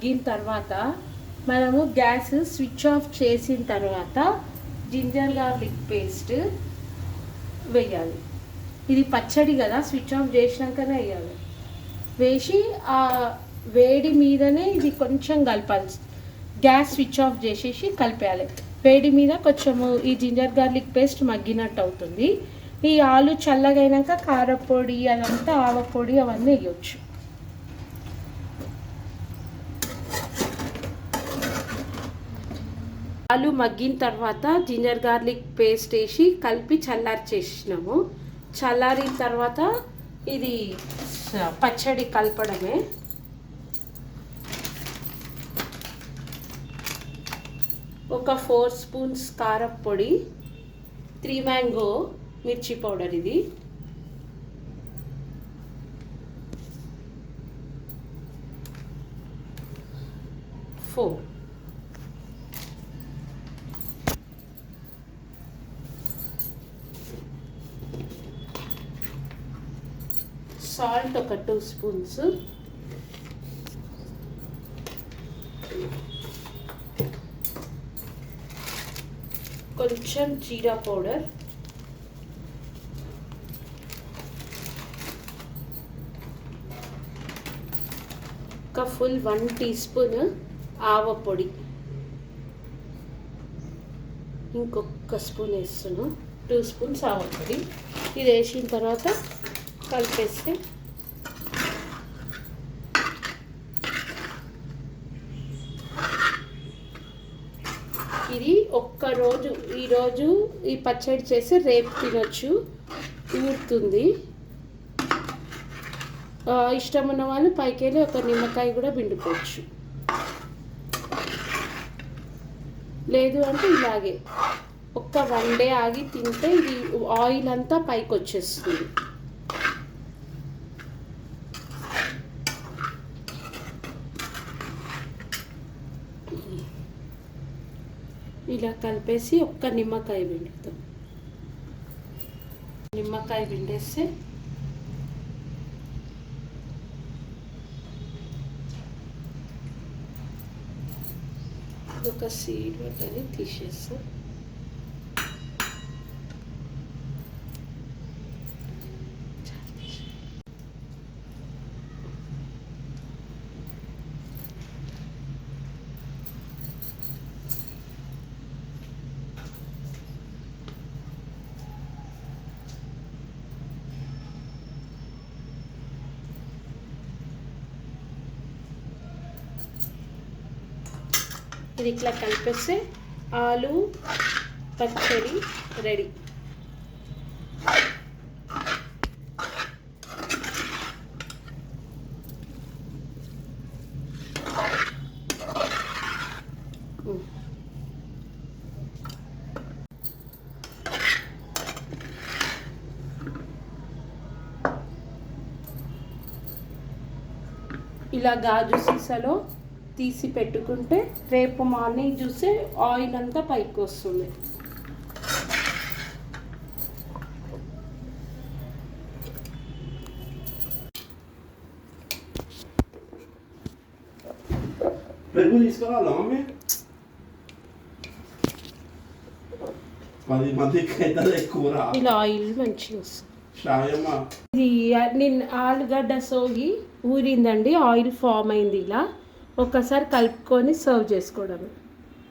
మగ్గిన తర్వాత మనము గ్యాస్ స్విచ్ ఆఫ్ చేసిన తర్వాత జింజర్ గార్లిక్ పేస్ట్ వేయాలి. ఇది పచ్చడి కదా, స్విచ్ ఆఫ్ చేసినాకనే వేయాలి. వేసి ఆ వేడి మీదనే ఇది కొంచెం కలపాలి. గ్యాస్ స్విచ్ ఆఫ్ చేసేసి కలిపేయాలి. వేడి మీద కొంచెము ఈ జింజర్ గార్లిక్ పేస్ట్ మగ్గినట్టు అవుతుంది. ఈ ఆలు చల్లగైనాక కారపొడి అదంతా ఆవపొడి అవన్నీ వేయచ్చు. ఆలు మగ్గిన తర్వాత జింజర్ గార్లిక్ పేస్ట్ వేసి కలిపి చల్లార్చేసినాము. చల్లారిన తర్వాత ఇది పచ్చడి కలపడమే. ఒక 4 స్పూన్స్ కారపొడి, 3 మ్యాంగో మిర్చి పౌడర్, ఇది 4 సాల్ట్ ఒక 2 స్పూన్స్, కొంచెం జీరా పౌడర్, ఒక ఫుల్ 1 టీ స్పూన్ ఆవపొడి, ఇంకొక స్పూన్ వేస్తున్నాను, 2 స్పూన్స్ ఆవపొడి. ఇది వేసిన తర్వాత కలిపేస్తే ఇది ఈరోజు ఈ పచ్చడి చేసి రేపు తినొచ్చు, ఊరుతుంది. ఇష్టం ఉన్న వాళ్ళు పైకెళ్ళి ఒక నిమ్మకాయ కూడా పిండుకోవచ్చు. లేదు అంటే ఇలాగే ఒక్క 1 డే ఆగి తింటే ఇది ఆయిల్ అంతా పైకి వచ్చేస్తుంది. ఇలా కలిపేసి ఒక్క నిమ్మకాయ పిండుతాం. నిమ్మకాయ పిండేస్తే ఒక సీడ్ వాటిని తీసేస్తాం. ఇది ఇట్లా కలిపేస్తే ఆలు పచ్చడి రెడీ. ఇలా గాజు సీసాలో తీసి పెట్టుకుంటే రేపు మార్నింగ్ చూస్తే ఆయిల్ అంతా పైకి వస్తుంది. పెరుగు తీసుకురావాలా మమ్మీ? 10 మందికి అయితే కూర ఇలా ఆయిల్ మంచిగా వస్తుంది. ఇది నిన్న ఆలుగడ్డ సోగి ఊరిందండి, ఆయిల్ ఫామ్ అయింది. ఇలా ఒక్కసారి కలుపుకొని సర్వ్ చేసుకోవడమే.